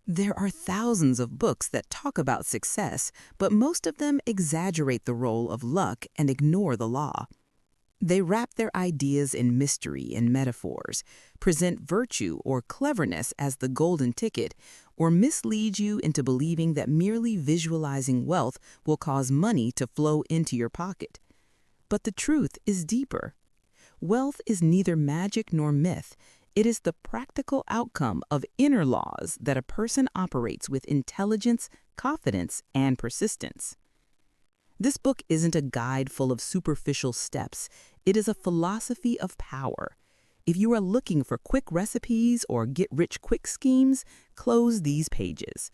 There are thousands of books that talk about success, but most of them exaggerate the role of luck and ignore the law. They wrap their ideas in mystery and metaphors, present virtue or cleverness as the golden ticket, or mislead you into believing that merely visualizing wealth will cause money to flow into your pocket. But the truth is deeper. Wealth is neither magic nor myth. It is the practical outcome of inner laws that a person operates with intelligence, confidence, and persistence. This book isn't a guide full of superficial steps. It is a philosophy of power. If you are looking for quick recipes or get-rich-quick schemes, close these pages.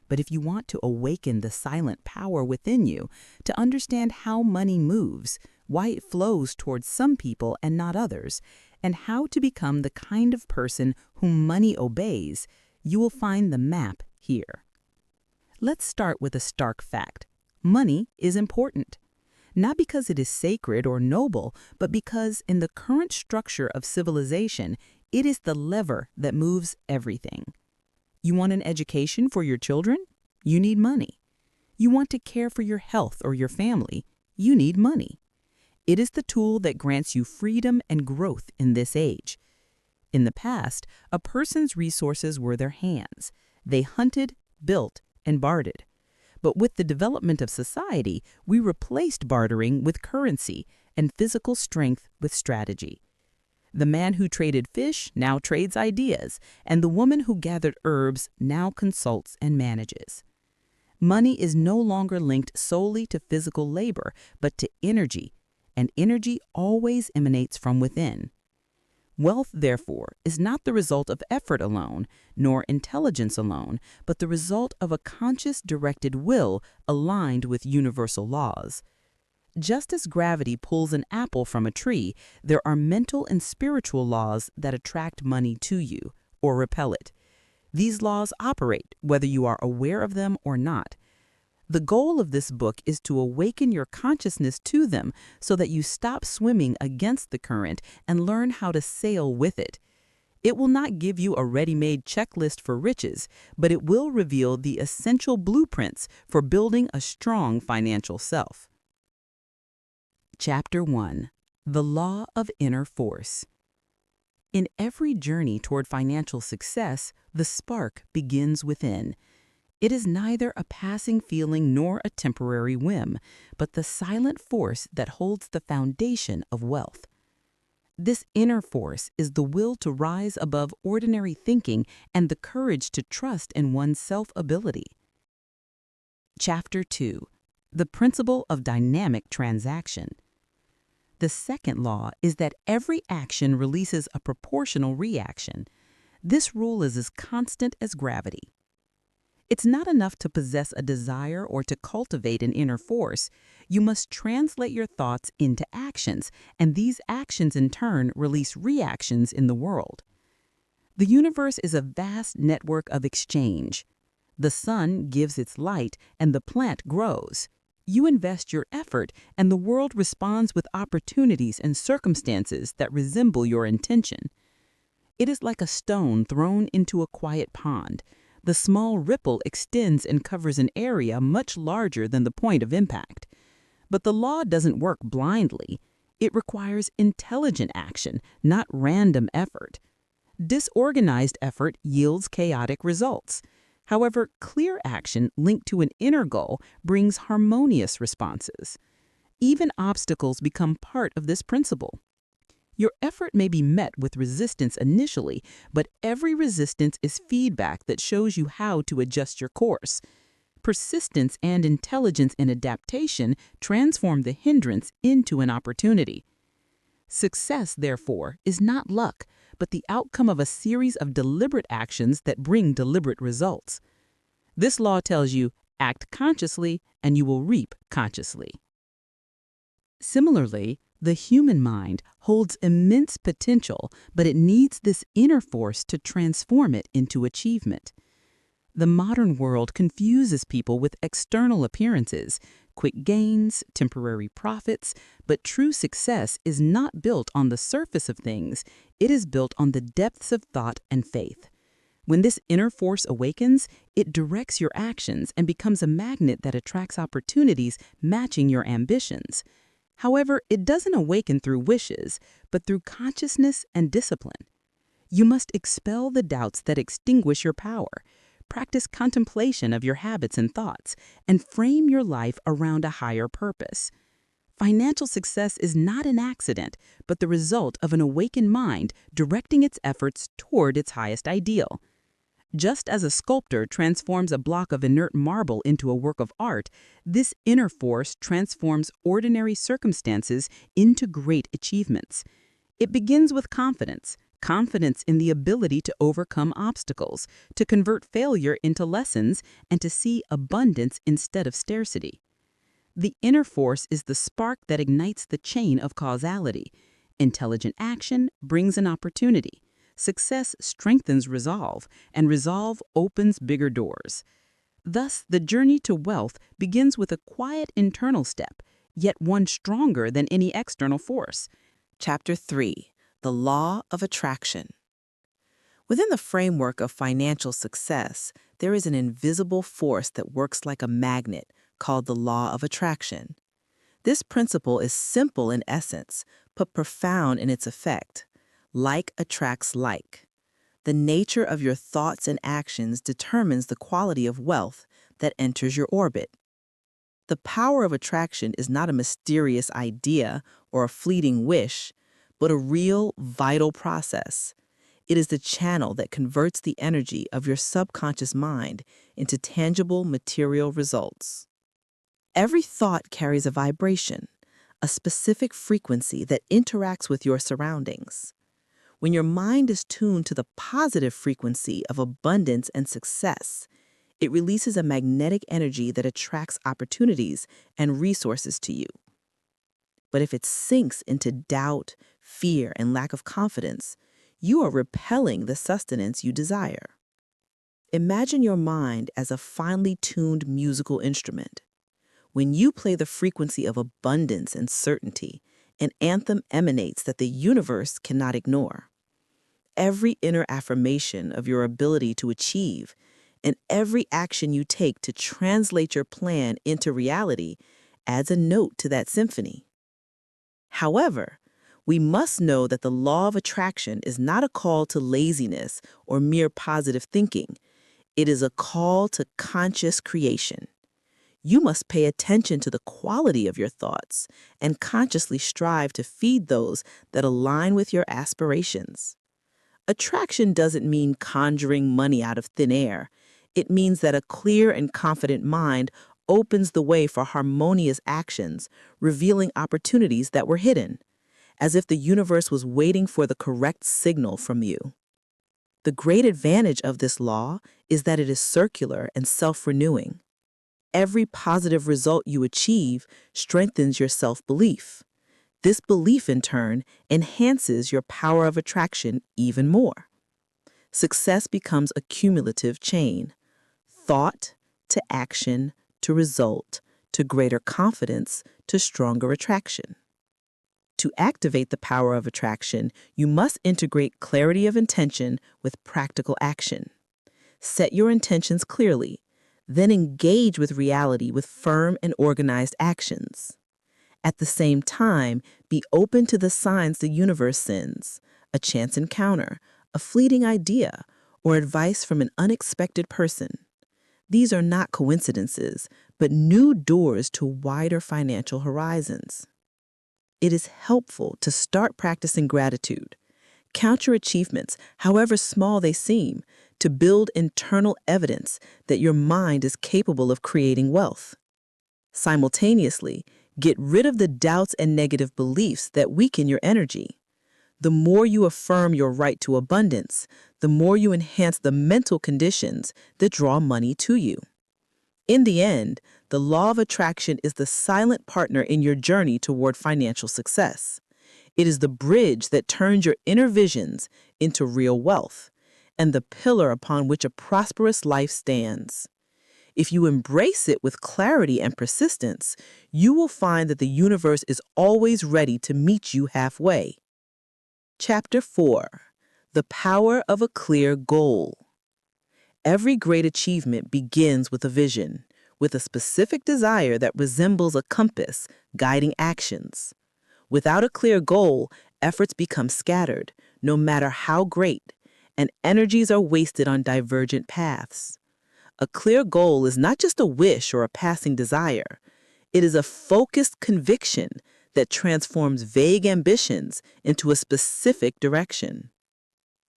But if you want to awaken the silent power within you, to understand how money moves, why it flows towards some people and not others, and how to become the kind of person whom money obeys, you will find the map here. Let's start with a stark fact. Money is important. Not because it is sacred or noble, but because in the current structure of civilization, it is the lever that moves everything. You want an education for your children? You need money. You want to care for your health or your family? You need money. It is the tool that grants you freedom and growth in this age. In the past, a person's resources were their hands. They hunted, built, and bartered. But with the development of society, we replaced bartering with currency and physical strength with strategy. The man who traded fish now trades ideas, and the woman who gathered herbs now consults and manages. Money is no longer linked solely to physical labor, but to energy, and energy always emanates from within. Wealth, therefore, is not the result of effort alone, nor intelligence alone, but the result of a conscious, directed will aligned with universal laws. Just as gravity pulls an apple from a tree, there are mental and spiritual laws that attract money to you, or repel it. These laws operate whether you are aware of them or not. The goal of this book is to awaken your consciousness to them so that you stop swimming against the current and learn how to sail with it. It will not give you a ready-made checklist for riches, but it will reveal the essential blueprints for building a strong financial self. Chapter 1. The Law of Inner Force. In every journey toward financial success, the spark begins within. It is neither a passing feeling nor a temporary whim, but the silent force that holds the foundation of wealth. This inner force is the will to rise above ordinary thinking and the courage to trust in one's self-ability. Chapter 2. The Principle of Dynamic Transaction. The second law is that every action releases a proportional reaction. This rule is as constant as gravity. It's not enough to possess a desire or to cultivate an inner force. You must translate your thoughts into actions, and these actions in turn release reactions in the world. The universe is a vast network of exchange. The sun gives its light, and the plant grows. You invest your effort, and the world responds with opportunities and circumstances that resemble your intention. It is like a stone thrown into a quiet pond. The small ripple extends and covers an area much larger than the point of impact. But the law doesn't work blindly. It requires intelligent action, not random effort. Disorganized effort yields chaotic results. However, clear action linked to an inner goal brings harmonious responses. Even obstacles become part of this principle. Your effort may be met with resistance initially, but every resistance is feedback that shows you how to adjust your course. Persistence and intelligence in adaptation transform the hindrance into an opportunity. Success, therefore, is not luck, but the outcome of a series of deliberate actions that bring deliberate results. This law tells you, act consciously and you will reap consciously. Similarly, the human mind holds immense potential, but it needs this inner force to transform it into achievement. The modern world confuses people with external appearances, quick gains, temporary profits, but true success is not built on the surface of things. It is built on the depths of thought and faith. When this inner force awakens, it directs your actions and becomes a magnet that attracts opportunities matching your ambitions. However, it doesn't awaken through wishes, but through consciousness and discipline. You must expel the doubts that extinguish your power, practice contemplation of your habits and thoughts, and frame your life around a higher purpose. Financial success is not an accident, but the result of an awakened mind directing its efforts toward its highest ideal. Just as a sculptor transforms a block of inert marble into a work of art, this inner force transforms ordinary circumstances into great achievements. It begins with confidence in the ability to overcome obstacles, to convert failure into lessons, and to see abundance instead of scarcity. The inner force is the spark that ignites the chain of causality. Intelligent action brings an opportunity. Success strengthens resolve, and resolve opens bigger doors. Thus, the journey to wealth begins with a quiet internal step, yet one stronger than any external force. Chapter 3: The Law of Attraction. Within the framework of financial success, there is an invisible force that works like a magnet called the Law of Attraction. This principle is simple in essence, but profound in its effect. Like attracts like. The nature of your thoughts and actions determines the quality of wealth that enters your orbit. The power of attraction is not a mysterious idea or a fleeting wish, but a real, vital process. It is the channel that converts the energy of your subconscious mind into tangible material results. Every thought carries a vibration, a specific frequency that interacts with your surroundings. When your mind is tuned to the positive frequency of abundance and success, it releases a magnetic energy that attracts opportunities and resources to you. But if it sinks into doubt, fear, and lack of confidence, you are repelling the sustenance you desire. Imagine your mind as a finely tuned musical instrument. When you play the frequency of abundance and certainty, an anthem emanates that the universe cannot ignore. Every inner affirmation of your ability to achieve, and every action you take to translate your plan into reality adds a note to that symphony. However, we must know that the law of attraction is not a call to laziness or mere positive thinking. It is a call to conscious creation. You must pay attention to the quality of your thoughts and consciously strive to feed those that align with your aspirations. Attraction doesn't mean conjuring money out of thin air. It means that a clear and confident mind opens the way for harmonious actions, revealing opportunities that were hidden, as if the universe was waiting for the correct signal from you. The great advantage of this law is that it is circular and self-renewing. Every positive result you achieve strengthens your self-belief. This belief, in turn, enhances your power of attraction even more. Success becomes a cumulative chain. Thought to action to result to greater confidence to stronger attraction. To activate the power of attraction, you must integrate clarity of intention with practical action. Set your intentions clearly, then engage with reality with firm and organized actions. At the same time, be open to the signs the universe sends, a chance encounter, a fleeting idea, or advice from an unexpected person. These are not coincidences, but new doors to wider financial horizons. It is helpful to start practicing gratitude. Count your achievements, however small they seem, to build internal evidence that your mind is capable of creating wealth. Simultaneously, get rid of the doubts and negative beliefs that weaken your energy. The more you affirm your right to abundance, the more you enhance the mental conditions that draw money to you. In the end, the law of attraction is the silent partner in your journey toward financial success. It is the bridge that turns your inner visions into real wealth, and the pillar upon which a prosperous life stands. If you embrace it with clarity and persistence, you will find that the universe is always ready to meet you halfway. Chapter 4: The Power of a Clear Goal. Every great achievement begins with a vision, with a specific desire that resembles a compass guiding actions. Without a clear goal, efforts become scattered, no matter how great, and energies are wasted on divergent paths. A clear goal is not just a wish or a passing desire. It is a focused conviction that transforms vague ambitions into a specific direction.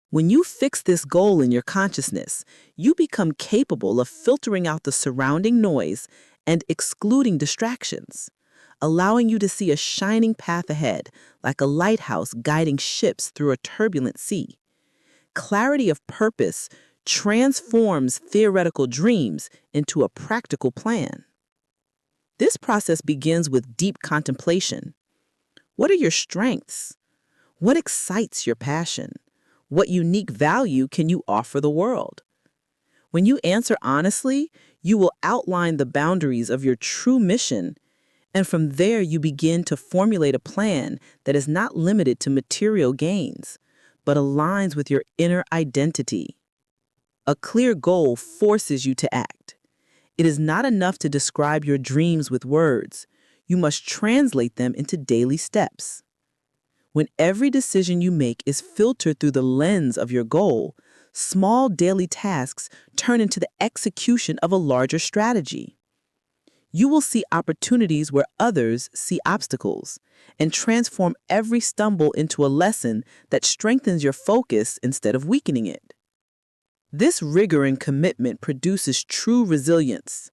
When you fix this goal in your consciousness, you become capable of filtering out the surrounding noise and excluding distractions, allowing you to see a shining path ahead, like a lighthouse guiding ships through a turbulent sea. Clarity of purpose transforms theoretical dreams into a practical plan. This process begins with deep contemplation. What are your strengths? What excites your passion? What unique value can you offer the world? When you answer honestly, you will outline the boundaries of your true mission, and from there you begin to formulate a plan that is not limited to material gains, but aligns with your inner identity. A clear goal forces you to act. It is not enough to describe your dreams with words. You must translate them into daily steps. When every decision you make is filtered through the lens of your goal, small daily tasks turn into the execution of a larger strategy. You will see opportunities where others see obstacles and transform every stumble into a lesson that strengthens your focus instead of weakening it. This rigor and commitment produces true resilience.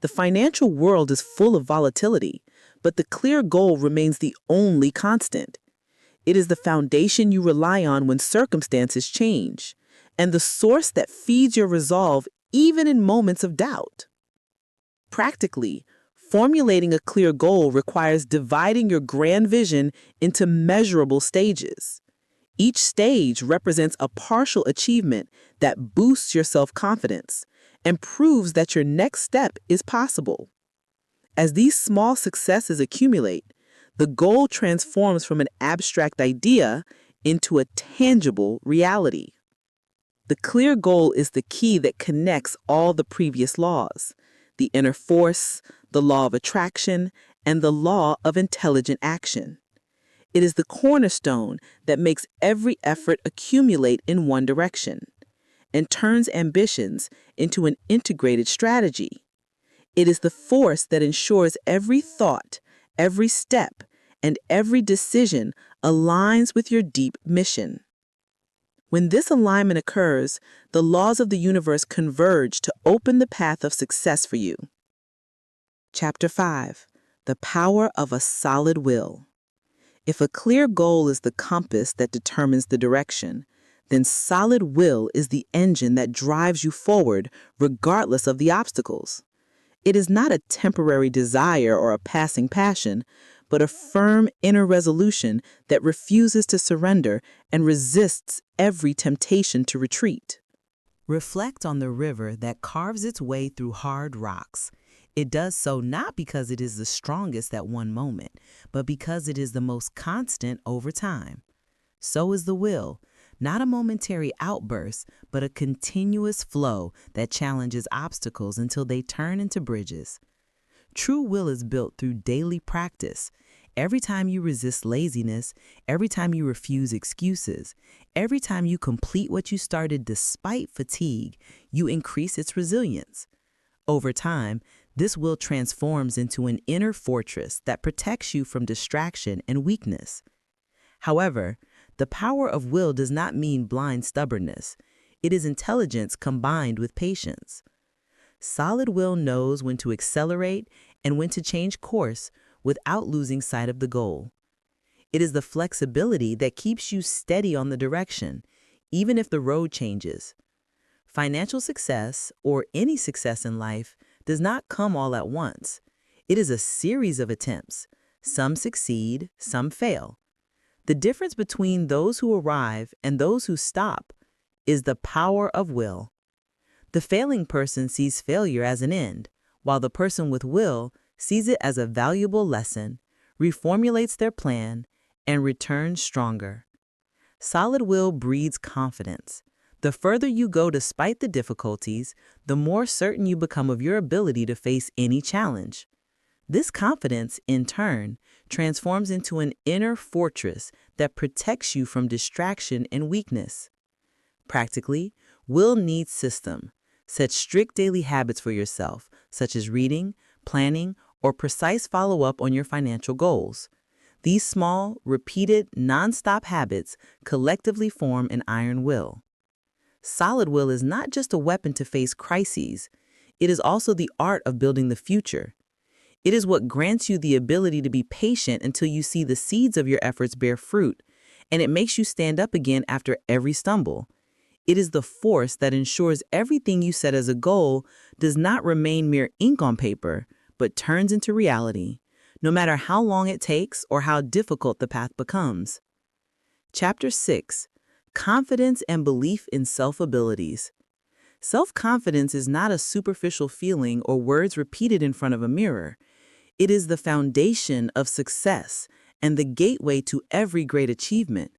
The financial world is full of volatility, but the clear goal remains the only constant. It is the foundation you rely on when circumstances change, and the source that feeds your resolve even in moments of doubt. Practically, formulating a clear goal requires dividing your grand vision into measurable stages. Each stage represents a partial achievement that boosts your self-confidence and proves that your next step is possible. As these small successes accumulate, the goal transforms from an abstract idea into a tangible reality. The clear goal is the key that connects all the previous laws: the inner force, the law of attraction, and the law of intelligent action. It is the cornerstone that makes every effort accumulate in one direction and turns ambitions into an integrated strategy. It is the force that ensures every thought, every step, and every decision aligns with your deep mission. When this alignment occurs, the laws of the universe converge to open the path of success for you. Chapter 5. The Power of a Solid Will. If a clear goal is the compass that determines the direction, then solid will is the engine that drives you forward regardless of the obstacles. It is not a temporary desire or a passing passion, but a firm inner resolution that refuses to surrender and resists every temptation to retreat. Reflect on the river that carves its way through hard rocks. It does so not because it is the strongest at one moment, but because it is the most constant over time. So is the will, not a momentary outburst, but a continuous flow that challenges obstacles until they turn into bridges. True will is built through daily practice. Every time you resist laziness, every time you refuse excuses, every time you complete what you started despite fatigue, you increase its resilience. Over time, this will transforms into an inner fortress that protects you from distraction and weakness. However, the power of will does not mean blind stubbornness. It is intelligence combined with patience. Solid will knows when to accelerate and when to change course without losing sight of the goal. It is the flexibility that keeps you steady on the direction, even if the road changes. Financial success, or any success in life, does not come all at once. It is a series of attempts. Some succeed, some fail. The difference between those who arrive and those who stop is the power of will. The failing person sees failure as an end, while the person with will sees it as a valuable lesson, reformulates their plan, and returns stronger. Solid will breeds confidence. The further you go despite the difficulties, the more certain you become of your ability to face any challenge. This confidence, in turn, transforms into an inner fortress that protects you from distraction and weakness. Practically, will needs system. Set strict daily habits for yourself, such as reading, planning, or precise follow-up on your financial goals. These small, repeated, non-stop habits collectively form an iron will. Solid will is not just a weapon to face crises. It is also the art of building the future. It is what grants you the ability to be patient until you see the seeds of your efforts bear fruit, and it makes you stand up again after every stumble. It is the force that ensures everything you set as a goal does not remain mere ink on paper, but turns into reality, no matter how long it takes or how difficult the path becomes. Chapter 6. Confidence and Belief in Self-Abilities. Self-confidence is not a superficial feeling or words repeated in front of a mirror. It is the foundation of success and the gateway to every great achievement.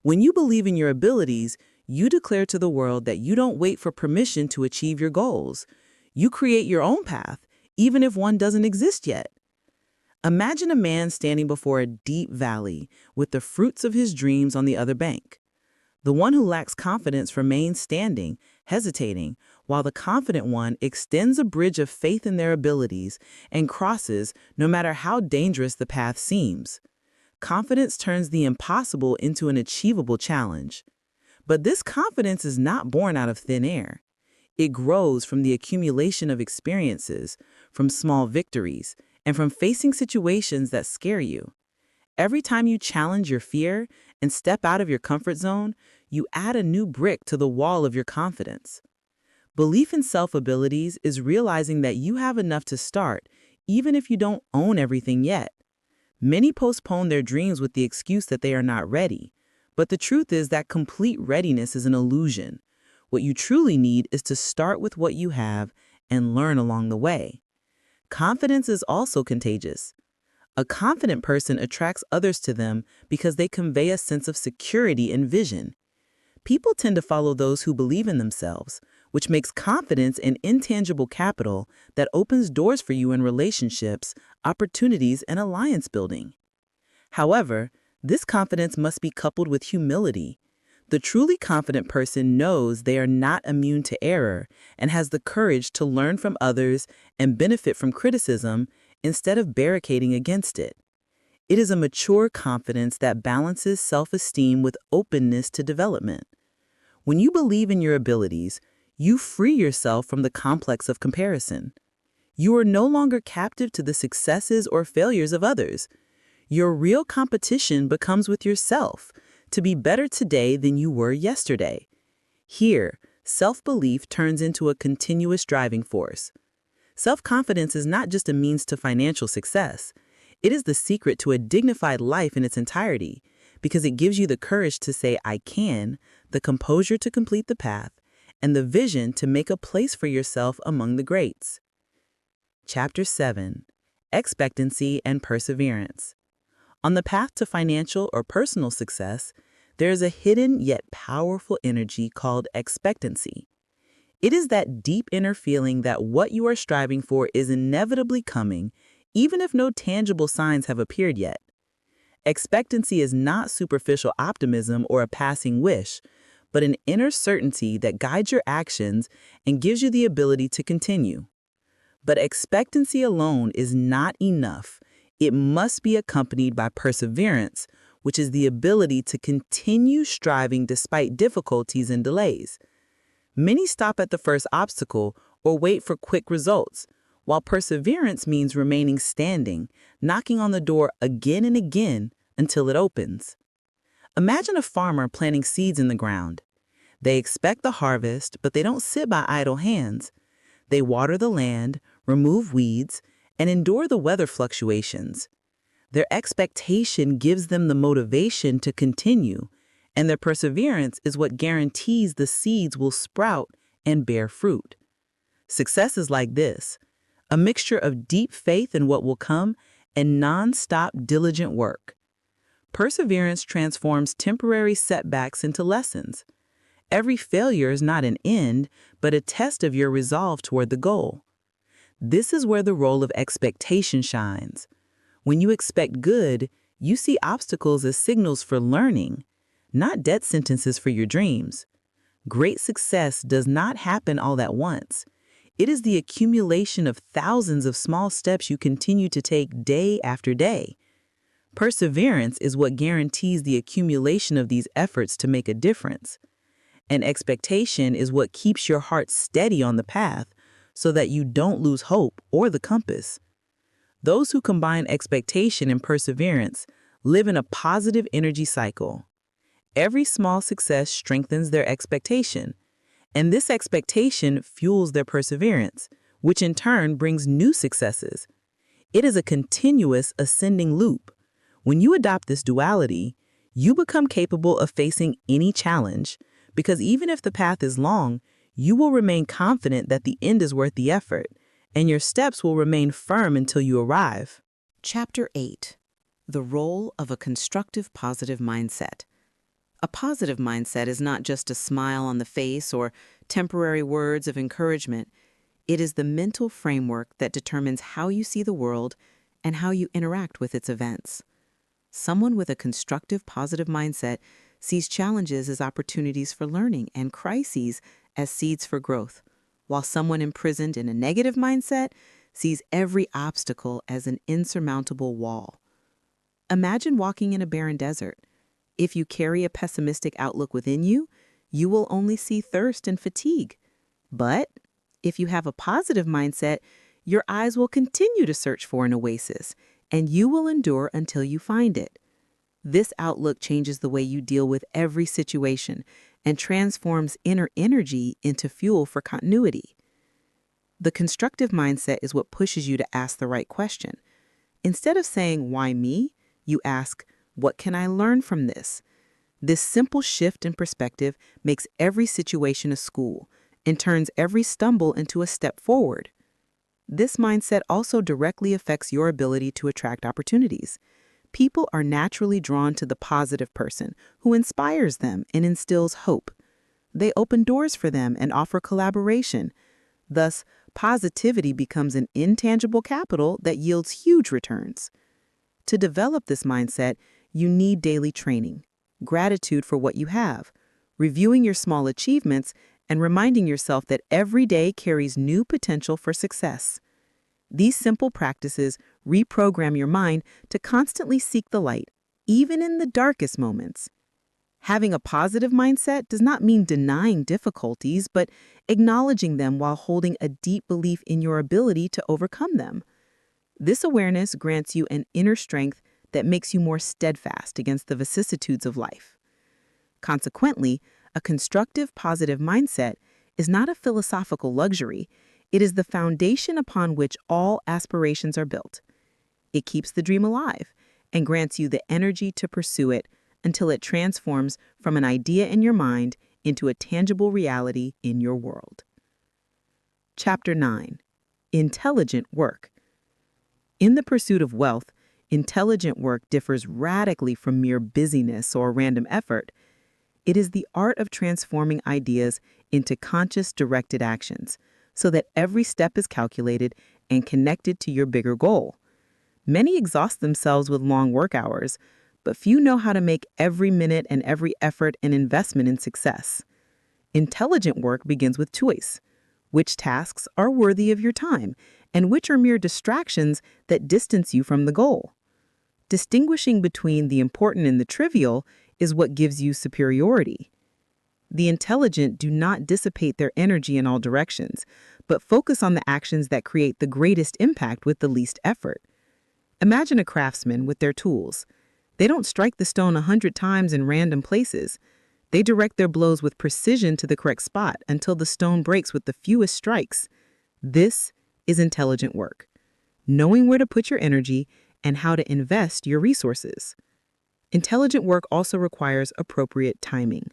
When you believe in your abilities, you declare to the world that you don't wait for permission to achieve your goals. You create your own path, even if one doesn't exist yet. Imagine a man standing before a deep valley with the fruits of his dreams on the other bank. The one who lacks confidence remains standing, hesitating, while the confident one extends a bridge of faith in their abilities and crosses no matter how dangerous the path seems. Confidence turns the impossible into an achievable challenge. But this confidence is not born out of thin air. It grows from the accumulation of experiences, from small victories, and from facing situations that scare you. Every time you challenge your fear and step out of your comfort zone, you add a new brick to the wall of your confidence. Belief in self-abilities is realizing that you have enough to start, even if you don't own everything yet. Many postpone their dreams with the excuse that they are not ready. But the truth is that complete readiness is an illusion. What you truly need is to start with what you have and learn along the way. Confidence is also contagious. A confident person attracts others to them because they convey a sense of security and vision. People tend to follow those who believe in themselves, which makes confidence an intangible capital that opens doors for you in relationships, opportunities, and alliance building. However, this confidence must be coupled with humility. The truly confident person knows they are not immune to error and has the courage to learn from others and benefit from criticism instead of barricading against it. It is a mature confidence that balances self-esteem with openness to development. When you believe in your abilities, you free yourself from the complex of comparison. You are no longer captive to the successes or failures of others. Your real competition becomes with yourself, to be better today than you were yesterday. Here, self-belief turns into a continuous driving force. Self-confidence is not just a means to financial success. It is the secret to a dignified life in its entirety, because it gives you the courage to say, "I can," the composure to complete the path, and the vision to make a place for yourself among the greats. Chapter 7. Expectancy and Perseverance. On the path to financial or personal success, there is a hidden yet powerful energy called expectancy. It is that deep inner feeling that what you are striving for is inevitably coming, even if no tangible signs have appeared yet. Expectancy is not superficial optimism or a passing wish, but an inner certainty that guides your actions and gives you the ability to continue. But expectancy alone is not enough. It must be accompanied by perseverance, which is the ability to continue striving despite difficulties and delays. Many stop at the first obstacle or wait for quick results, while perseverance means remaining standing, knocking on the door again and again until it opens. Imagine a farmer planting seeds in the ground. They expect the harvest, but they don't sit by idle hands. They water the land, remove weeds, and endure the weather fluctuations. Their expectation gives them the motivation to continue, and their perseverance is what guarantees the seeds will sprout and bear fruit. Success is like this, a mixture of deep faith in what will come and non-stop diligent work. Perseverance transforms temporary setbacks into lessons. Every failure is not an end, but a test of your resolve toward the goal. This is where the role of expectation shines. When you expect good, you see obstacles as signals for learning, not death sentences for your dreams. Great success does not happen all at once. It is the accumulation of thousands of small steps you continue to take day after day. Perseverance is what guarantees the accumulation of these efforts to make a difference. And expectation is what keeps your heart steady on the path so that you don't lose hope or the compass. Those who combine expectation and perseverance live in a positive energy cycle. Every small success strengthens their expectation, and this expectation fuels their perseverance, which in turn brings new successes. It is a continuous ascending loop. When you adopt this duality, you become capable of facing any challenge, because even if the path is long, you will remain confident that the end is worth the effort, and your steps will remain firm until you arrive. Chapter 8. The Role of a Constructive Positive Mindset. A positive mindset is not just a smile on the face or temporary words of encouragement. It is the mental framework that determines how you see the world and how you interact with its events. Someone with a constructive positive mindset sees challenges as opportunities for learning and crises as seeds for growth, while someone imprisoned in a negative mindset sees every obstacle as an insurmountable wall. Imagine walking in a barren desert. If you carry a pessimistic outlook within you, you will only see thirst and fatigue. But if you have a positive mindset, your eyes will continue to search for an oasis, and you will endure until you find it. This outlook changes the way you deal with every situation and transforms inner energy into fuel for continuity. The constructive mindset is what pushes you to ask the right question. Instead of saying, "Why me?" you ask, "What can I learn from this?" This simple shift in perspective makes every situation a school and turns every stumble into a step forward. This mindset also directly affects your ability to attract opportunities. People are naturally drawn to the positive person who inspires them and instills hope. They open doors for them and offer collaboration. Thus, positivity becomes an intangible capital that yields huge returns. To develop this mindset, you need daily training, gratitude for what you have, reviewing your small achievements, and reminding yourself that every day carries new potential for success. These simple practices reprogram your mind to constantly seek the light, even in the darkest moments. Having a positive mindset does not mean denying difficulties, but acknowledging them while holding a deep belief in your ability to overcome them. This awareness grants you an inner strength that makes you more steadfast against the vicissitudes of life. Consequently, a constructive, positive mindset is not a philosophical luxury. It is the foundation upon which all aspirations are built. It keeps the dream alive and grants you the energy to pursue it until it transforms from an idea in your mind into a tangible reality in your world. Chapter 9. Intelligent Work. In the pursuit of wealth, intelligent work differs radically from mere busyness or random effort. It is the art of transforming ideas into conscious, directed actions, so that every step is calculated and connected to your bigger goal. Many exhaust themselves with long work hours, but few know how to make every minute and every effort an investment in success. Intelligent work begins with choice. Which tasks are worthy of your time, and which are mere distractions that distance you from the goal? Distinguishing between the important and the trivial is what gives you superiority. The intelligent do not dissipate their energy in all directions, but focus on the actions that create the greatest impact with the least effort. Imagine a craftsman with their tools. They don't strike the stone 100 times in random places. They direct their blows with precision to the correct spot until the stone breaks with the fewest strikes. This is intelligent work, knowing where to put your energy and how to invest your resources. Intelligent work also requires appropriate timing.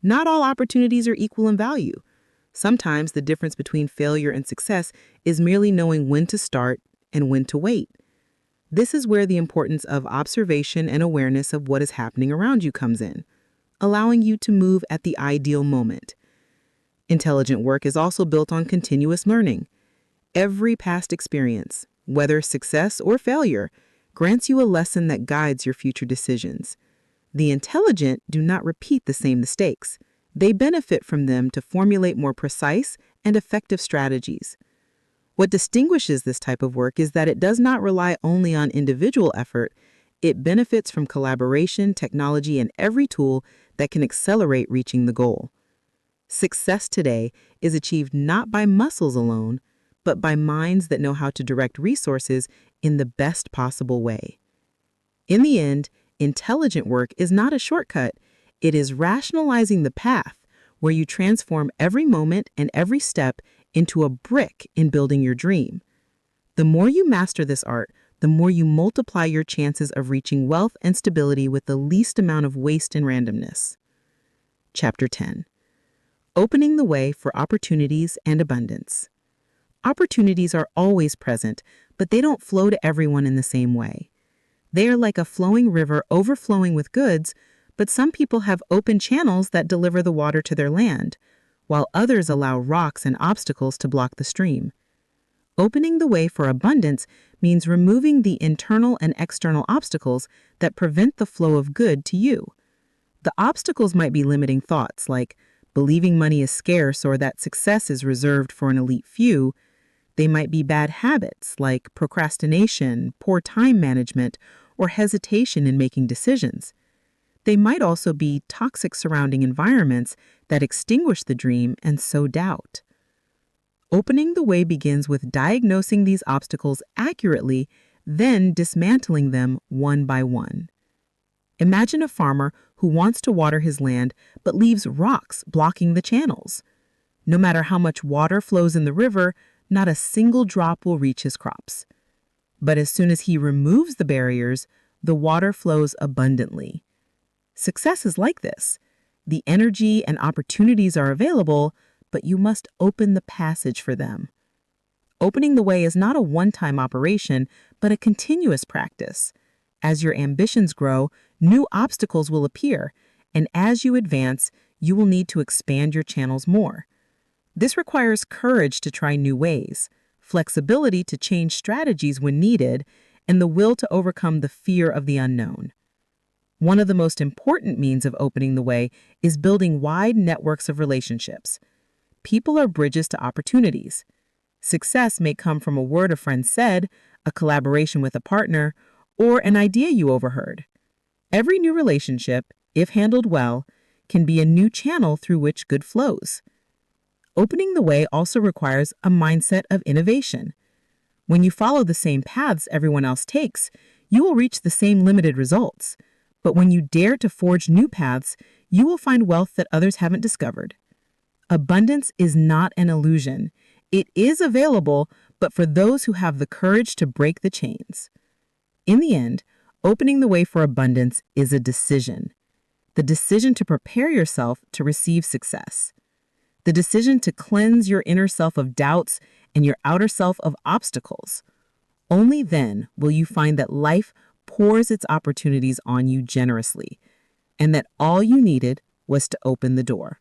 Not all opportunities are equal in value. Sometimes the difference between failure and success is merely knowing when to start and when to wait. This is where the importance of observation and awareness of what is happening around you comes in. allowing you to move at the ideal moment. Intelligent work is also built on continuous learning. Every past experience, whether success or failure, grants you a lesson that guides your future decisions. The intelligent do not repeat the same mistakes. They benefit from them to formulate more precise and effective strategies. What distinguishes this type of work is that it does not rely only on individual effort. It benefits from collaboration, technology, and every tool that can accelerate reaching the goal. Success today is achieved not by muscles alone, but by minds that know how to direct resources in the best possible way. In the end, intelligent work is not a shortcut. It is rationalizing the path where you transform every moment and every step into a brick in building your dream. The more you master this art, the more you multiply your chances of reaching wealth and stability with the least amount of waste and randomness. Chapter 10. Opening the way for opportunities and abundance. Opportunities are always present, but they don't flow to everyone in the same way. They are like a flowing river overflowing with goods, but some people have open channels that deliver the water to their land, while others allow rocks and obstacles to block the stream. Opening the way for abundance means removing the internal and external obstacles that prevent the flow of good to you. The obstacles might be limiting thoughts like believing money is scarce or that success is reserved for an elite few. They might be bad habits like procrastination, poor time management, or hesitation in making decisions. They might also be toxic surrounding environments that extinguish the dream and sow doubt. Opening the way begins with diagnosing these obstacles accurately, then dismantling them one by one. Imagine a farmer who wants to water his land but leaves rocks blocking the channels. No matter how much water flows in the river, not a single drop will reach his crops. But as soon as he removes the barriers, the water flows abundantly. Success is like this. The energy and opportunities are available, but you must open the passage for them. Opening the way is not a one-time operation, but a continuous practice. As your ambitions grow, new obstacles will appear, and as you advance, you will need to expand your channels more. This requires courage to try new ways, flexibility to change strategies when needed, and the will to overcome the fear of the unknown. One of the most important means of opening the way is building wide networks of relationships. People are bridges to opportunities. Success may come from a word a friend said, a collaboration with a partner, or an idea you overheard. Every new relationship, if handled well, can be a new channel through which good flows. Opening the way also requires a mindset of innovation. When you follow the same paths everyone else takes, you will reach the same limited results. But when you dare to forge new paths, you will find wealth that others haven't discovered. Abundance is not an illusion. It is available, but for those who have the courage to break the chains. In the end, opening the way for abundance is a decision. The decision to prepare yourself to receive success. The decision to cleanse your inner self of doubts and your outer self of obstacles. Only then will you find that life pours its opportunities on you generously, and that all you needed was to open the door.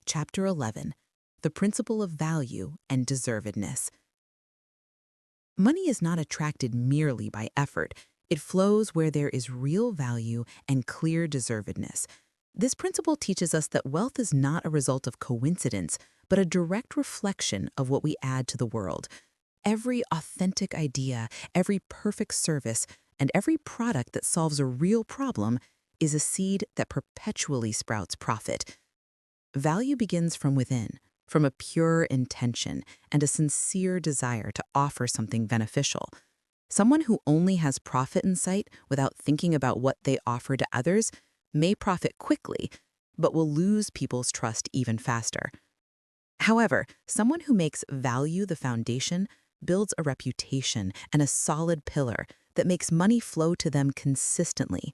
Chapter 11. The Principle of Value and Deservedness. Money is not attracted merely by effort. It flows where there is real value and clear deservedness. This principle teaches us that wealth is not a result of coincidence, but a direct reflection of what we add to the world. Every authentic idea, every perfect service, and every product that solves a real problem is a seed that perpetually sprouts profit. Value begins from within, from a pure intention and a sincere desire to offer something beneficial. Someone who only has profit in sight without thinking about what they offer to others may profit quickly, but will lose people's trust even faster. However, someone who makes value the foundation builds a reputation and a solid pillar that makes money flow to them consistently.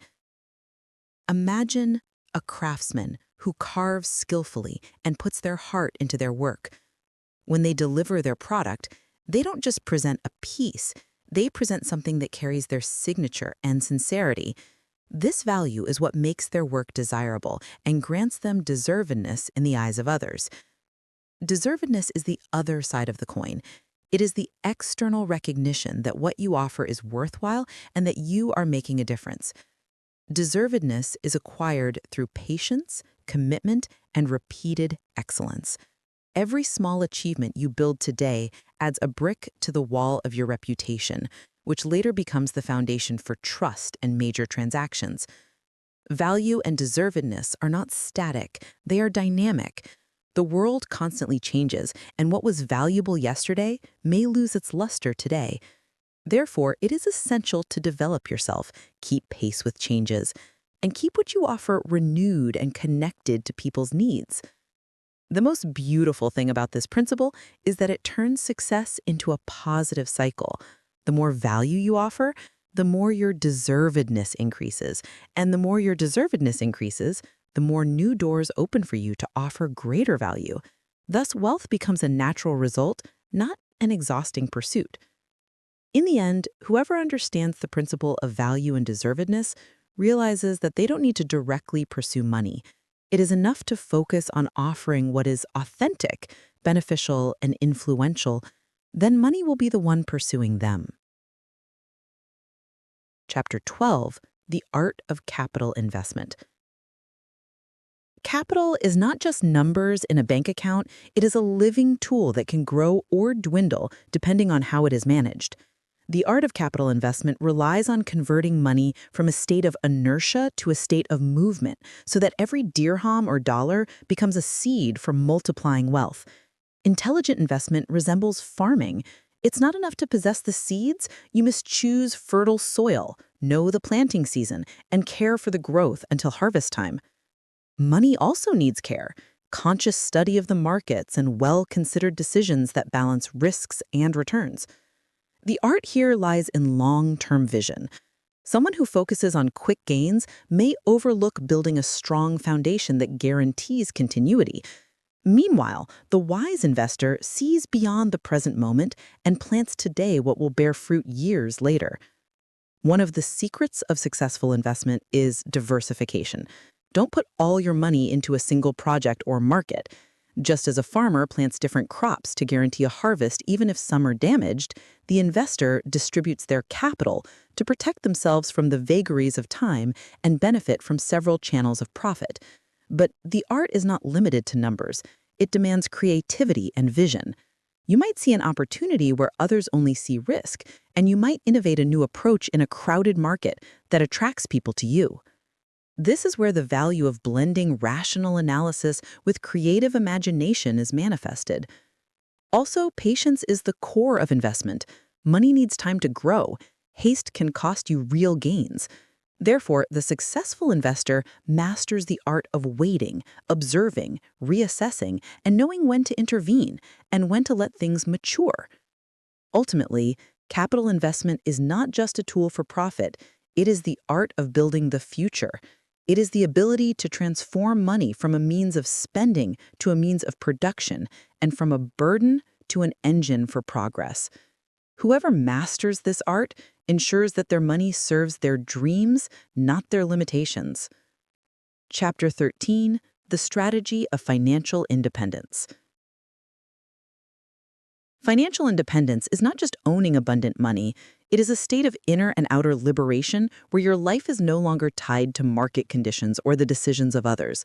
Imagine a craftsman who carves skillfully and puts their heart into their work. When they deliver their product, they don't just present a piece, they present something that carries their signature and sincerity. This value is what makes their work desirable and grants them deservedness in the eyes of others. Deservedness is the other side of the coin. It is the external recognition that what you offer is worthwhile and that you are making a difference. Deservedness is acquired through patience, commitment, and repeated excellence. Every small achievement you build today adds a brick to the wall of your reputation, which later becomes the foundation for trust and major transactions. Value and deservedness are not static, they are dynamic. The world constantly changes, and what was valuable yesterday may lose its luster today. Therefore, it is essential to develop yourself, keep pace with changes, and keep what you offer renewed and connected to people's needs. The most beautiful thing about this principle is that it turns success into a positive cycle. The more value you offer, the more your deservedness increases, and the more your deservedness increases, the more new doors open for you to offer greater value. Thus, wealth becomes a natural result, not an exhausting pursuit. In the end, whoever understands the principle of value and deservedness realizes that they don't need to directly pursue money. It is enough to focus on offering what is authentic, beneficial, and influential. Then money will be the one pursuing them. Chapter 12, The Art of Capital Investment. Capital is not just numbers in a bank account, it is a living tool that can grow or dwindle depending on how it is managed. The art of capital investment relies on converting money from a state of inertia to a state of movement so that every dirham or dollar becomes a seed for multiplying wealth. Intelligent investment resembles farming. It's not enough to possess the seeds, you must choose fertile soil, know the planting season, and care for the growth until harvest time. Money also needs care, conscious study of the markets and well-considered decisions that balance risks and returns. The art here lies in long-term vision. Someone who focuses on quick gains may overlook building a strong foundation that guarantees continuity. Meanwhile, the wise investor sees beyond the present moment and plants today what will bear fruit years later. One of the secrets of successful investment is diversification. Don't put all your money into a single project or market. Just as a farmer plants different crops to guarantee a harvest even if some are damaged, the investor distributes their capital to protect themselves from the vagaries of time and benefit from several channels of profit. But the art is not limited to numbers. It demands creativity and vision. You might see an opportunity where others only see risk, and you might innovate a new approach in a crowded market that attracts people to you. This is where the value of blending rational analysis with creative imagination is manifested. Also, patience is the core of investment. Money needs time to grow. Haste can cost you real gains. Therefore, the successful investor masters the art of waiting, observing, reassessing, and knowing when to intervene and when to let things mature. Ultimately, capital investment is not just a tool for profit. It is the art of building the future. It is the ability to transform money from a means of spending to a means of production, and from a burden to an engine for progress. Whoever masters this art ensures that their money serves their dreams, not their limitations. Chapter 13, The Strategy of Financial Independence. Financial independence is not just owning abundant money, it is a state of inner and outer liberation where your life is no longer tied to market conditions or the decisions of others.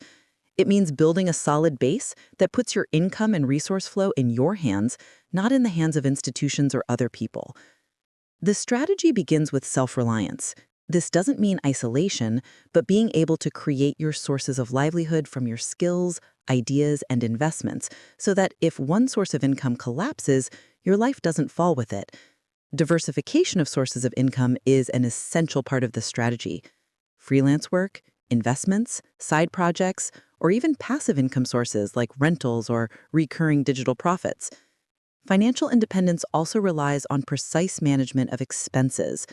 It means building a solid base that puts your income and resource flow in your hands, not in the hands of institutions or other people. The strategy begins with self-reliance. This doesn't mean isolation, but being able to create your sources of livelihood from your skills, ideas, and investments, so that if one source of income collapses, your life doesn't fall with it. Diversification of sources of income is an essential part of this strategy. Freelance work, investments, side projects, or even passive income sources like rentals or recurring digital profits. Financial independence also relies on precise management of expenses.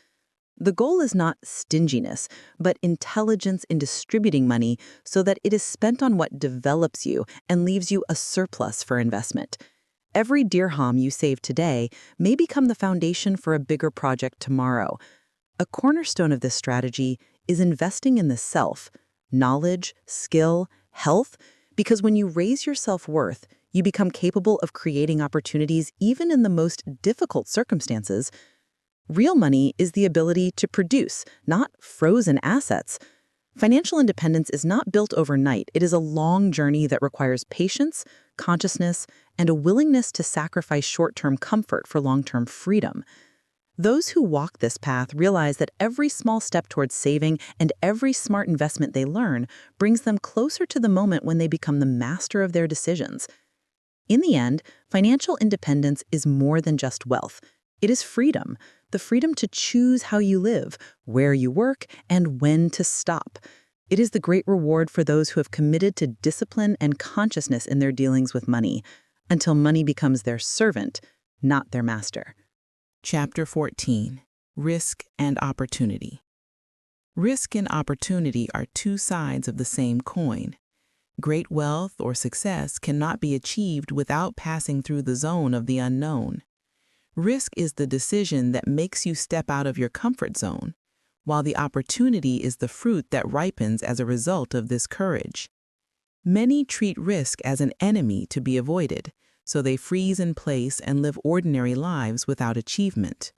The goal is not stinginess, but intelligence in distributing money so that it is spent on what develops you and leaves you a surplus for investment. Every dirham you save today may become the foundation for a bigger project tomorrow. A cornerstone of this strategy is investing in the self, knowledge, skill, health, because when you raise your self-worth, you become capable of creating opportunities even in the most difficult circumstances. Real money is the ability to produce, not frozen assets. Financial independence is not built overnight. It is a long journey that requires patience, consciousness, and a willingness to sacrifice short-term comfort for long-term freedom. Those who walk this path realize that every small step towards saving and every smart investment they learn brings them closer to the moment when they become the master of their decisions. In the end, financial independence is more than just wealth. It is freedom, the freedom to choose how you live, where you work, and when to stop. It is the great reward for those who have committed to discipline and consciousness in their dealings with money, until money becomes their servant, not their master. Chapter 14. Risk and Opportunity. Risk and opportunity are two sides of the same coin. Great wealth or success cannot be achieved without passing through the zone of the unknown. Risk is the decision that makes you step out of your comfort zone, while the opportunity is the fruit that ripens as a result of this courage. Many treat risk as an enemy to be avoided, so they freeze in place and live ordinary lives without achievement.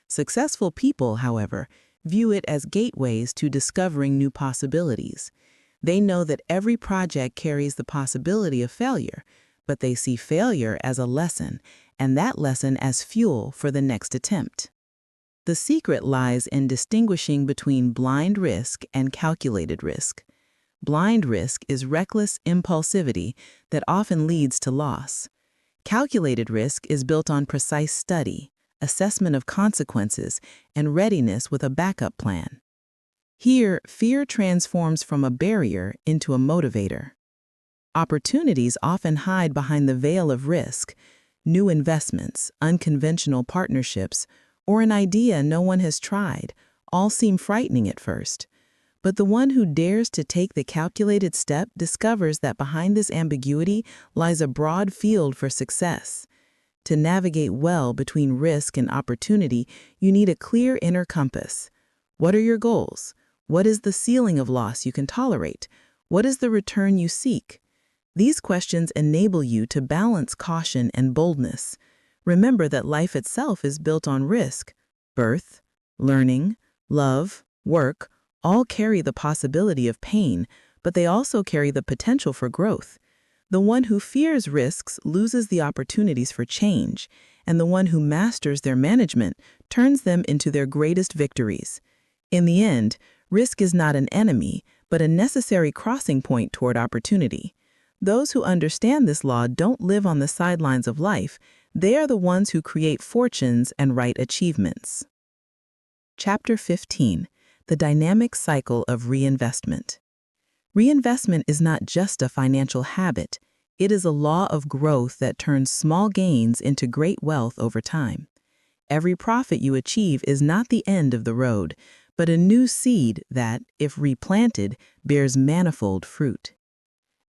Successful people, however, view it as gateways to discovering new possibilities. They know that every project carries the possibility of failure, but they see failure as a lesson, and that lesson as fuel for the next attempt. The secret lies in distinguishing between blind risk and calculated risk. Blind risk is reckless impulsivity that often leads to loss. Calculated risk is built on precise study, assessment of consequences, and readiness with a backup plan. Here, fear transforms from a barrier into a motivator. Opportunities often hide behind the veil of risk. New investments, unconventional partnerships, or an idea no one has tried all seem frightening at first. But the one who dares to take the calculated step discovers that behind this ambiguity lies a broad field for success. To navigate well between risk and opportunity, you need a clear inner compass. What are your goals? What is the ceiling of loss you can tolerate? What is the return you seek? These questions enable you to balance caution and boldness. Remember that life itself is built on risk. Birth, learning, love, work, all carry the possibility of pain, but they also carry the potential for growth. The one who fears risks loses the opportunities for change, and the one who masters their management turns them into their greatest victories. In the end, risk is not an enemy, but a necessary crossing point toward opportunity. Those who understand this law don't live on the sidelines of life. They are the ones who create fortunes and write achievements. Chapter 15. The Dynamic Cycle of Reinvestment. Reinvestment is not just a financial habit. It is a law of growth that turns small gains into great wealth over time. Every profit you achieve is not the end of the road, but a new seed that, if replanted, bears manifold fruit.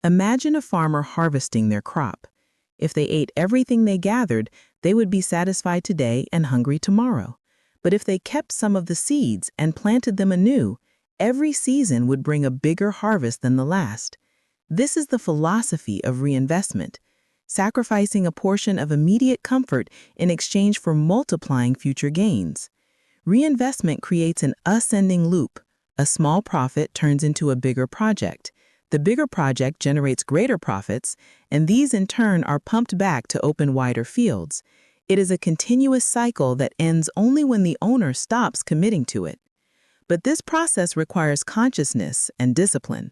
Imagine a farmer harvesting their crop. If they ate everything they gathered, they would be satisfied today and hungry tomorrow. But if they kept some of the seeds and planted them anew, every season would bring a bigger harvest than the last. This is the philosophy of reinvestment, sacrificing a portion of immediate comfort in exchange for multiplying future gains. Reinvestment creates an ascending loop. A small profit turns into a bigger project. The bigger project generates greater profits, and these in turn are pumped back to open wider fields. It is a continuous cycle that ends only when the owner stops committing to it. But this process requires consciousness and discipline.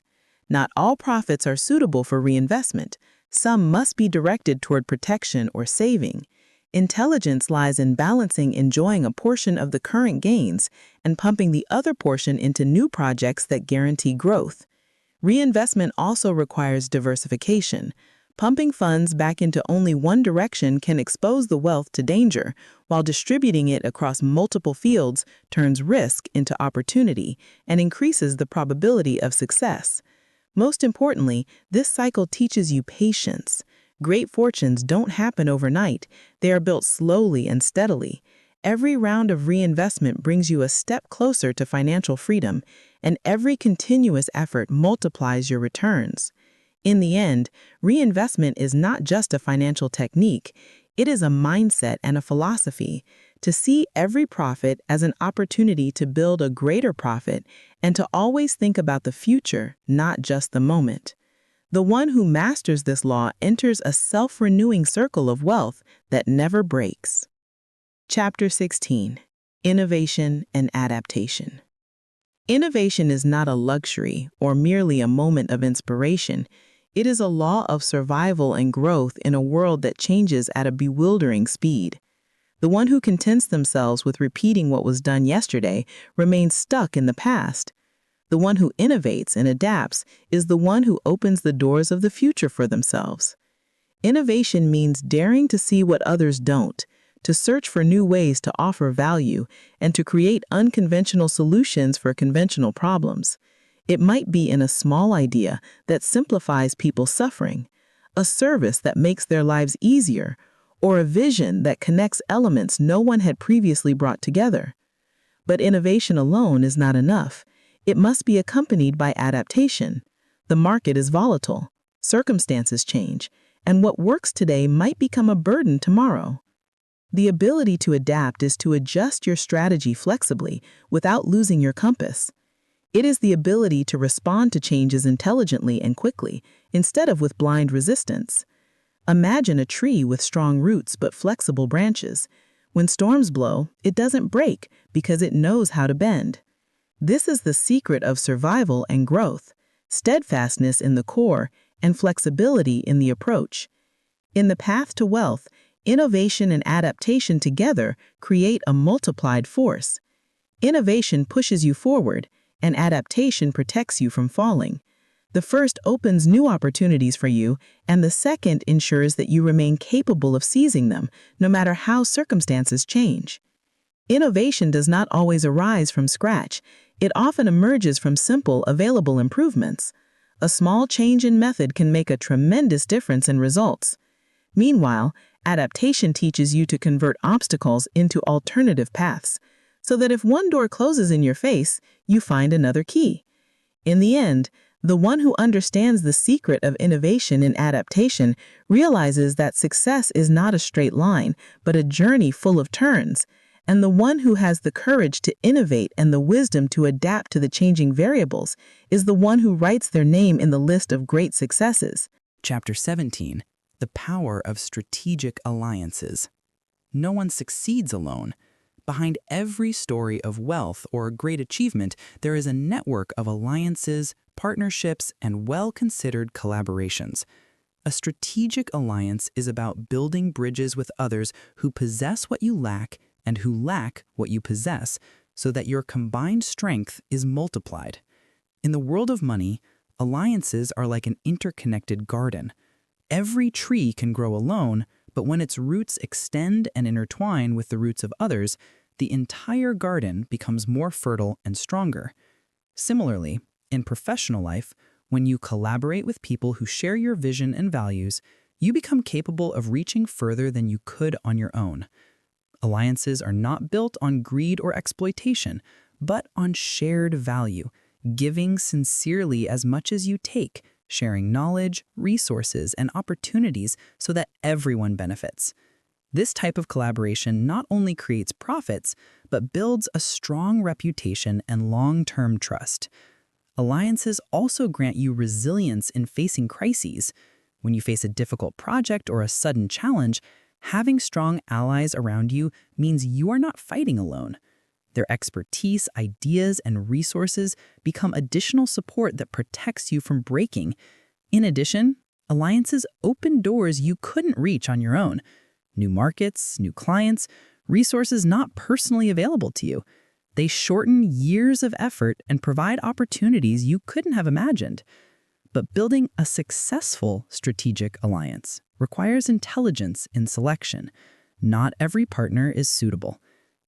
Not all profits are suitable for reinvestment. Some must be directed toward protection or saving. Intelligence lies in balancing enjoying a portion of the current gains and pumping the other portion into new projects that guarantee growth. Reinvestment also requires diversification. Pumping funds back into only one direction can expose the wealth to danger, while distributing it across multiple fields turns risk into opportunity and increases the probability of success. Most importantly, this cycle teaches you patience. Great fortunes don't happen overnight. They are built slowly and steadily. Every round of reinvestment brings you a step closer to financial freedom, and every continuous effort multiplies your returns. In the end, reinvestment is not just a financial technique, it is a mindset and a philosophy to see every profit as an opportunity to build a greater profit and to always think about the future, not just the moment. The one who masters this law enters a self-renewing circle of wealth that never breaks. Chapter 16. Innovation and Adaptation. Innovation is not a luxury or merely a moment of inspiration. It is a law of survival and growth in a world that changes at a bewildering speed. The one who contents themselves with repeating what was done yesterday remains stuck in the past. The one who innovates and adapts is the one who opens the doors of the future for themselves. Innovation means daring to see what others don't, to search for new ways to offer value, and to create unconventional solutions for conventional problems. It might be in a small idea that simplifies people's suffering, a service that makes their lives easier, or a vision that connects elements no one had previously brought together. But innovation alone is not enough. It must be accompanied by adaptation. The market is volatile, circumstances change, and what works today might become a burden tomorrow. The ability to adapt is to adjust your strategy flexibly without losing your compass. It is the ability to respond to changes intelligently and quickly, instead of with blind resistance. Imagine a tree with strong roots but flexible branches. When storms blow, it doesn't break because it knows how to bend. This is the secret of survival and growth, steadfastness in the core and flexibility in the approach. In the path to wealth, innovation and adaptation together create a multiplied force. Innovation pushes you forward, and adaptation protects you from falling. The first opens new opportunities for you, and the second ensures that you remain capable of seizing them, no matter how circumstances change. Innovation does not always arise from scratch. It often emerges from simple, available improvements. A small change in method can make a tremendous difference in results. Meanwhile, adaptation teaches you to convert obstacles into alternative paths, so that if one door closes in your face, you find another key. In the end, the one who understands the secret of innovation and adaptation realizes that success is not a straight line, but a journey full of turns. And the one who has the courage to innovate and the wisdom to adapt to the changing variables is the one who writes their name in the list of great successes. Chapter 17. The Power of Strategic Alliances. No one succeeds alone. Behind every story of wealth or great achievement, there is a network of alliances, partnerships, and well-considered collaborations. A strategic alliance is about building bridges with others who possess what you lack and who lack what you possess, so that your combined strength is multiplied. In the world of money, alliances are like an interconnected garden. Every tree can grow alone, but when its roots extend and intertwine with the roots of others, the entire garden becomes more fertile and stronger. Similarly, in professional life, when you collaborate with people who share your vision and values, you become capable of reaching further than you could on your own. Alliances are not built on greed or exploitation, but on shared value, giving sincerely as much as you take, sharing knowledge, resources, and opportunities so that everyone benefits. This type of collaboration not only creates profits, but builds a strong reputation and long-term trust. Alliances also grant you resilience in facing crises. When you face a difficult project or a sudden challenge, having strong allies around you means you are not fighting alone. Their expertise, ideas, and resources become additional support that protects you from breaking. In addition, alliances open doors you couldn't reach on your own. New markets, new clients, resources not personally available to you. They shorten years of effort and provide opportunities you couldn't have imagined. But building a successful strategic alliance requires intelligence in selection. Not every partner is suitable.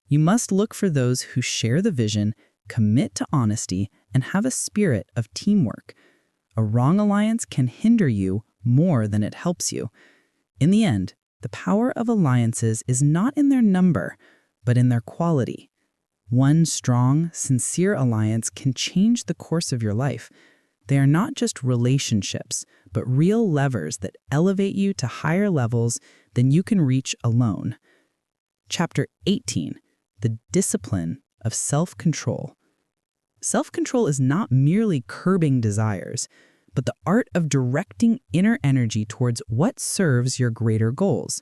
You must look for those who share the vision, commit to honesty, and have a spirit of teamwork. A wrong alliance can hinder you more than it helps you. In the end, the power of alliances is not in their number, but in their quality. One strong, sincere alliance can change the course of your life. They are not just relationships, but real levers that elevate you to higher levels than you can reach alone. Chapter 18, The Discipline of Self-Control. Self-control is not merely curbing desires, but the art of directing inner energy towards what serves your greater goals.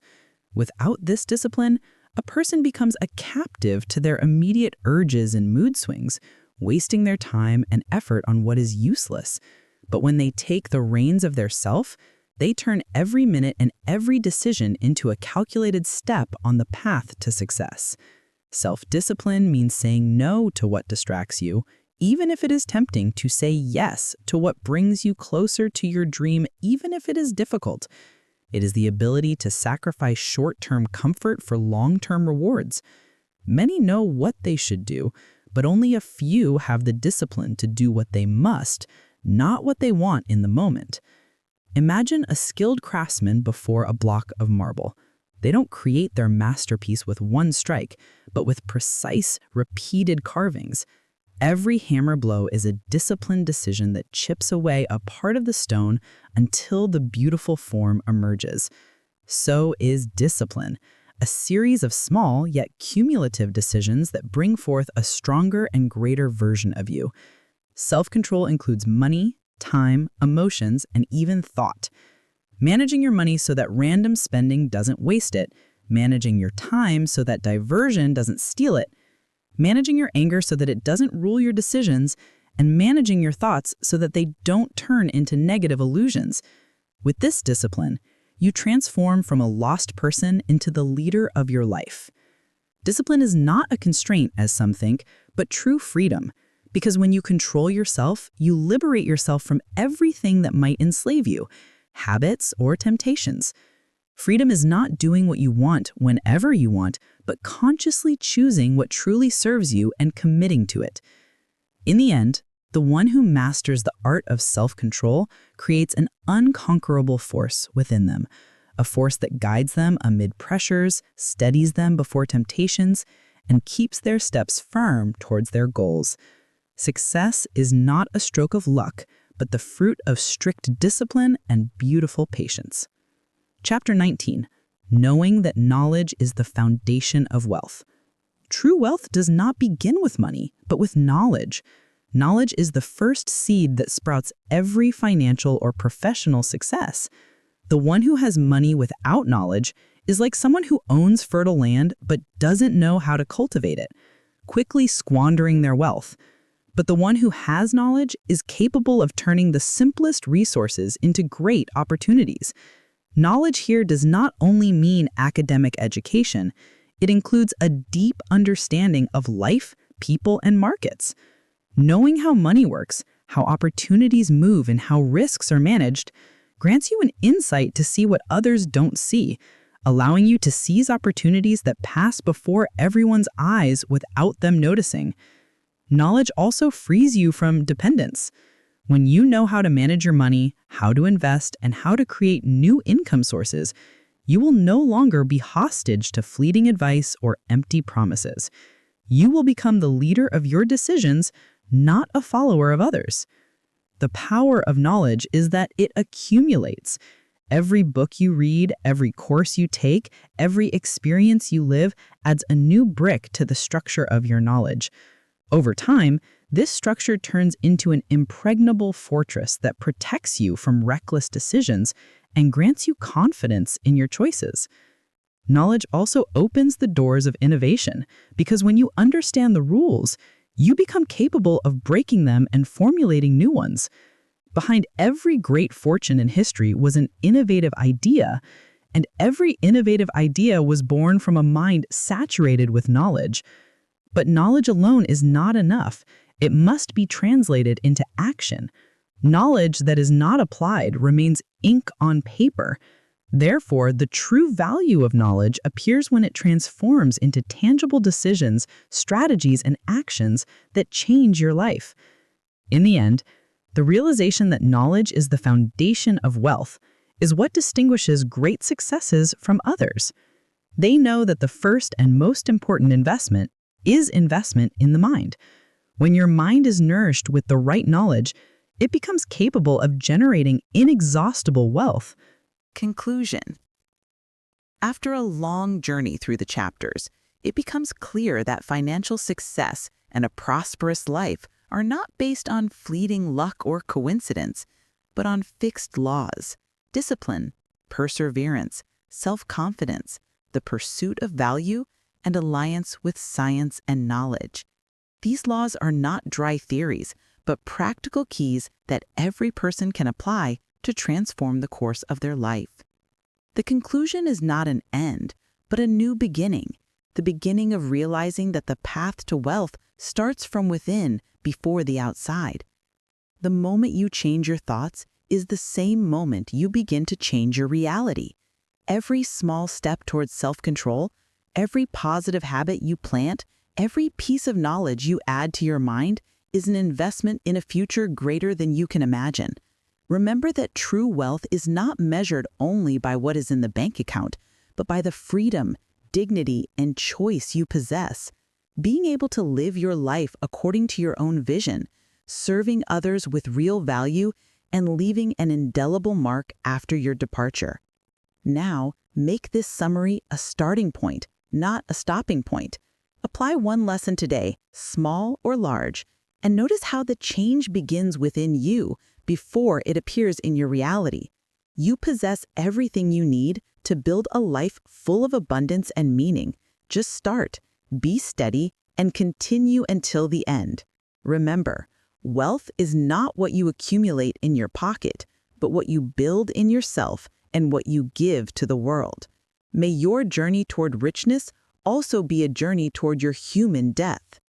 Without this discipline, a person becomes a captive to their immediate urges and mood swings, wasting their time and effort on what is useless. But when they take the reins of their self, they turn every minute and every decision into a calculated step on the path to success. Self-discipline means saying no to what distracts you, even if it is tempting to say yes to what brings you closer to your dream, even if it is difficult. It is the ability to sacrifice short-term comfort for long-term rewards. Many know what they should do, but only a few have the discipline to do what they must, not what they want in the moment. Imagine a skilled craftsman before a block of marble. They don't create their masterpiece with one strike, but with precise, repeated carvings. Every hammer blow is a disciplined decision that chips away a part of the stone until the beautiful form emerges. So is discipline, a series of small yet cumulative decisions that bring forth a stronger and greater version of you. Self-control includes money, time, emotions, and even thought. Managing your money so that random spending doesn't waste it. Managing your time so that diversion doesn't steal it. Managing your anger so that it doesn't rule your decisions, and managing your thoughts so that they don't turn into negative illusions. With this discipline, you transform from a lost person into the leader of your life. Discipline is not a constraint, as some think, but true freedom, because when you control yourself, you liberate yourself from everything that might enslave you, habits or temptations. Freedom is not doing what you want whenever you want, but consciously choosing what truly serves you and committing to it. In the end, the one who masters the art of self-control creates an unconquerable force within them, a force that guides them amid pressures, steadies them before temptations, and keeps their steps firm towards their goals. Success is not a stroke of luck, but the fruit of strict discipline and beautiful patience. Chapter 19, Knowing that Knowledge is the Foundation of Wealth. True wealth does not begin with money, but with knowledge. Knowledge is the first seed that sprouts every financial or professional success. The one who has money without knowledge is like someone who owns fertile land but doesn't know how to cultivate it, quickly squandering their wealth. But the one who has knowledge is capable of turning the simplest resources into great opportunities. Knowledge here does not only mean academic education, it includes a deep understanding of life, people, and markets. Knowing how money works, how opportunities move, and how risks are managed grants you an insight to see what others don't see, allowing you to seize opportunities that pass before everyone's eyes without them noticing. Knowledge also frees you from dependence. When you know how to manage your money, how to invest, and how to create new income sources, you will no longer be hostage to fleeting advice or empty promises. You will become the leader of your decisions, not a follower of others. The power of knowledge is that it accumulates. Every book you read, every course you take, every experience you live adds a new brick to the structure of your knowledge. Over time, this structure turns into an impregnable fortress that protects you from reckless decisions and grants you confidence in your choices. Knowledge also opens the doors of innovation, because when you understand the rules, you become capable of breaking them and formulating new ones. Behind every great fortune in history was an innovative idea, and every innovative idea was born from a mind saturated with knowledge. But knowledge alone is not enough. It must be translated into action. Knowledge that is not applied remains ink on paper. Therefore, the true value of knowledge appears when it transforms into tangible decisions, strategies, and actions that change your life. In the end, the realization that knowledge is the foundation of wealth is what distinguishes great successes from others. They know that the first and most important investment is investment in the mind. When your mind is nourished with the right knowledge, it becomes capable of generating inexhaustible wealth. Conclusion. After a long journey through the chapters, it becomes clear that financial success and a prosperous life are not based on fleeting luck or coincidence, but on fixed laws, discipline, perseverance, self-confidence, the pursuit of value, and alliance with science and knowledge. These laws are not dry theories, but practical keys that every person can apply to transform the course of their life. The conclusion is not an end, but a new beginning, the beginning of realizing that the path to wealth starts from within before the outside. The moment you change your thoughts is the same moment you begin to change your reality. Every small step towards self-control, every positive habit you plant, every piece of knowledge you add to your mind is an investment in a future greater than you can imagine. Remember that true wealth is not measured only by what is in the bank account, but by the freedom, dignity, and choice you possess. Being able to live your life according to your own vision, serving others with real value, and leaving an indelible mark after your departure. Now, make this summary a starting point, not a stopping point. Apply one lesson today, small or large, and notice how the change begins within you before it appears in your reality. You possess everything you need to build a life full of abundance and meaning. Just start, be steady, and continue until the end. Remember, wealth is not what you accumulate in your pocket, but what you build in yourself and what you give to the world. May your journey toward richness also be a journey toward your human death.